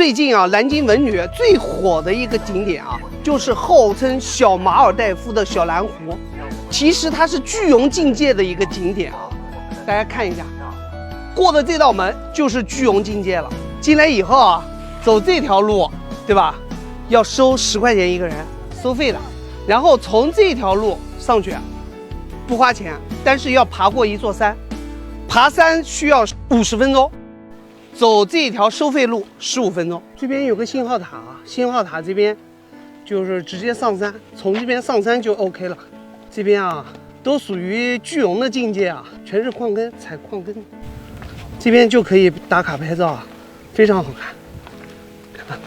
最近啊，南京文旅最火的一个景点啊，就是号称小马尔代夫的小蓝湖。其实它是巨龙境界的一个景点啊，大家看一下，过的这道门就是巨龙境界了。进来以后啊，走这条路，对吧？要收10块钱一个人，收费的。然后从这条路上去，不花钱，但是要爬过一座山，爬山需要50分钟。走这条收费路15分钟。这边有个信号塔啊，信号塔这边就是直接上山，从这边上山就 OK 了。这边啊都属于巨龙的境界啊，全是矿根，采矿根。这边就可以打卡拍照啊，非常好看。看，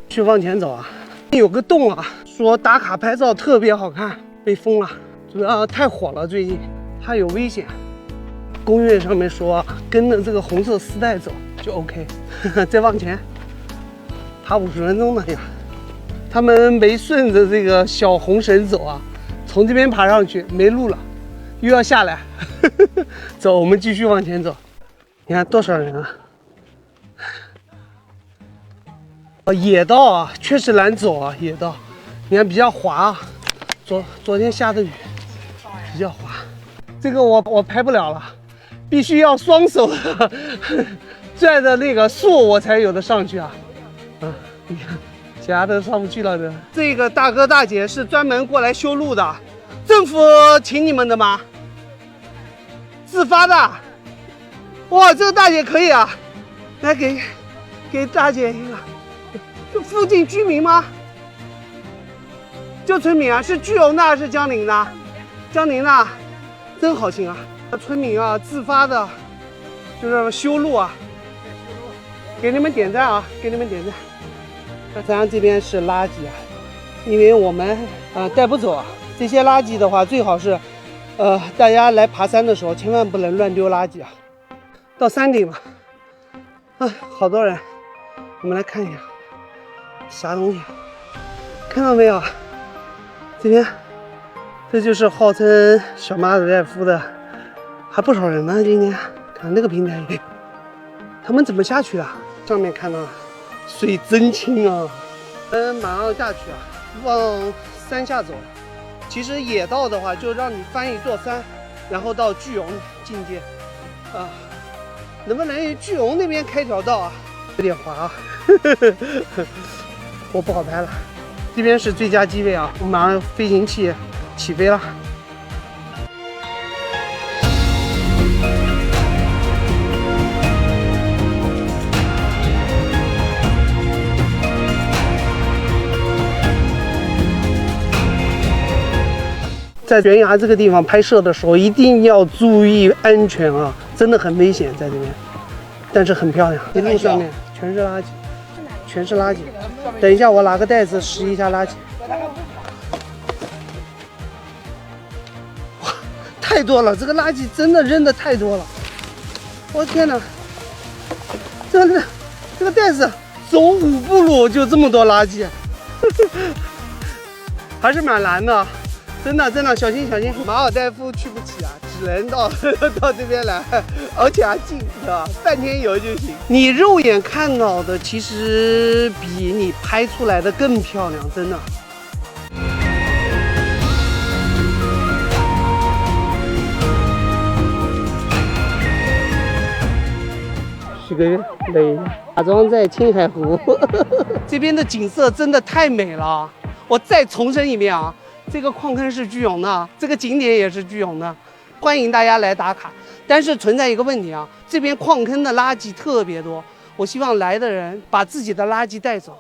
去往前走啊，有个洞啊，说打卡拍照特别好看，被封了，主要太火了，最近它有危险。攻略上面说啊，跟着这个红色丝带走就 OK。再往前爬50分钟呢呀，他们没顺着这个小红绳走啊，从这边爬上去没路了，又要下来。走，我们继续往前走。你看多少人啊？野道啊，确实难走啊，野道。你看比较滑啊，昨天下的雨，比较滑。这个我拍不了了。必须要双手的拽着那个树，我才有的上去啊！你看，其他的上不去了的。这个大哥大姐是专门过来修路的，政府请你们的吗？自发的。哇，这个大姐可以啊！来给大姐一个。这附近居民吗？就村民啊？是巨龙的还是江宁的？江宁的，真好心啊！村民啊，自发的，就是修路啊，给你们点赞啊，给你们点赞。那咱这边是垃圾啊，因为我们带不走啊，这些垃圾的话，最好是大家来爬山的时候，千万不能乱丢垃圾啊。到山顶了，好多人，我们来看一下，啥东西？看到没有？这边，这就是号称小马尔代夫的。还不少人呢，今天看那个平台，他们怎么下去的？上面看到水真清啊，马上下去啊，往山下走。其实野道的话，就让你翻一座山，然后到巨龙境界啊。能不能巨龙那边开条道啊？有点滑啊，我不好拍了。这边是最佳机位啊，我马上飞行器起飞了。在悬崖这个地方拍摄的时候，一定要注意安全啊！真的很危险，在这边，但是很漂亮。一路上面全是垃圾，全是垃圾。等一下，我拿个袋子拾一下垃圾。哇，太多了！这个垃圾真的扔的太多了。我天哪，这个袋子走5步路就这么多垃圾，还是蛮难的。真的，小心！马尔代夫去不起啊，只能到这边来，而且还近，是吧？半天游就行。你肉眼看到的，其实比你拍出来的更漂亮，真的。许个愿，对，假装在青海湖。这边的景色真的太美了，我再重申一遍啊！这个矿坑是巨龙的，这个景点也是巨龙的，欢迎大家来打卡。但是存在一个问题啊，这边矿坑的垃圾特别多，我希望来的人把自己的垃圾带走。